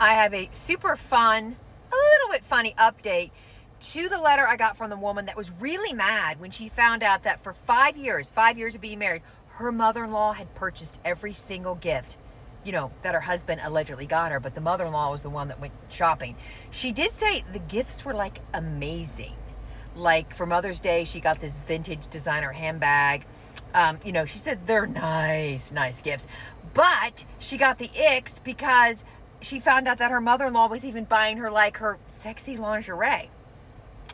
I have a super fun, a little bit funny update to the letter I got from the woman that was really mad when she found out that for 5 years of being married, her mother-in-law had purchased every single gift, that her husband allegedly got her, but the mother-in-law was the one that went shopping. She did say the gifts were like amazing. Like for Mother's Day, she got this vintage designer handbag. She said they're nice gifts. But she got the icks because she found out that her mother-in-law was even buying her like her sexy lingerie.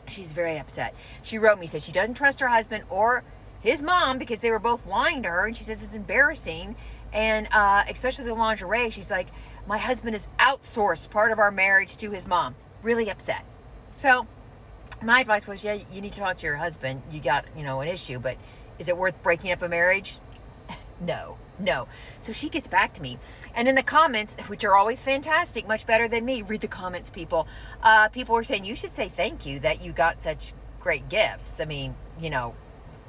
She's very upset. She wrote me, said she doesn't trust her husband or his mom because they were both lying to her, and she says it's embarrassing. And especially the lingerie, she's like, my husband has outsourced part of our marriage to his mom. Really upset. So my advice was, yeah, you need to talk to your husband. You got, an issue, but is it worth breaking up a marriage? No. So she gets back to me. And in the comments, which are always fantastic, much better than me, read the comments, people. People were saying, you should say thank you that you got such great gifts. I mean,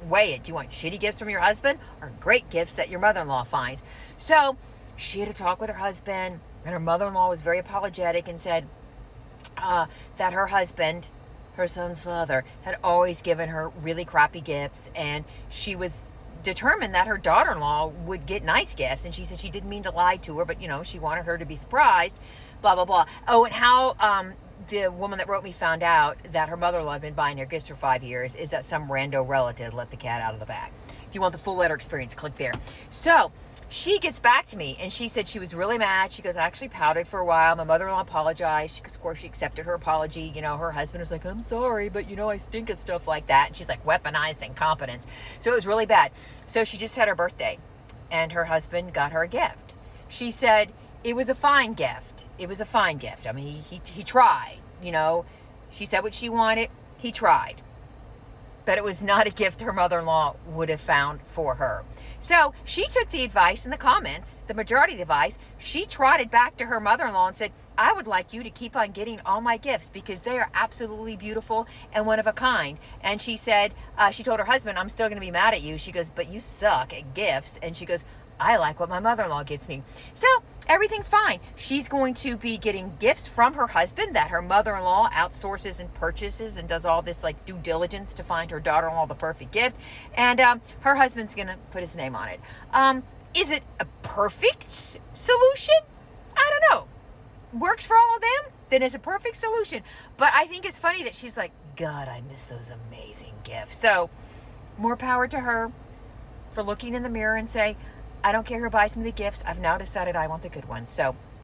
weigh it. Do you want shitty gifts from your husband or great gifts that your mother-in-law finds? So she had a talk with her husband, and her mother-in-law was very apologetic and said that her husband, her son's father, had always given her really crappy gifts, and she was determined that her daughter-in-law would get nice gifts. And she said she didn't mean to lie to her, but she wanted her to be surprised, blah blah blah. Oh, and how the woman that wrote me found out that her mother-in-law had been buying her gifts for 5 years is that some rando relative let the cat out of the bag. If you want the full letter experience, click there. So she gets back to me, and she said she was really mad. She goes, I actually pouted for a while. My mother-in-law apologized. Because, of course, she accepted her apology. Her husband was like, I'm sorry, but, I stink at stuff like that. And she's like, weaponized incompetence. So it was really bad. So she just had her birthday, and her husband got her a gift. She said it was a fine gift. I mean, he tried, She said what she wanted. He tried. But it was not a gift her mother-in-law would have found for her. So she took the advice in the comments, the majority of the advice. She trotted back to her mother-in-law and said, I would like you to keep on getting all my gifts because they are absolutely beautiful and one of a kind. And she said, she told her husband, I'm still going to be mad at you. She goes, but you suck at gifts. And she goes, I like what my mother-in-law gets me. So everything's fine. She's going to be getting gifts from her husband that her mother-in-law outsources and purchases and does all this like due diligence to find her daughter-in-law the perfect gift. And her husband's going to put his name on it. Is it a perfect solution? I don't know. Works for all of them? Then it's a perfect solution. But I think it's funny that she's like, God, I miss those amazing gifts. So more power to her for looking in the mirror and say, I don't care who buys me the gifts. I've now decided I want the good ones. So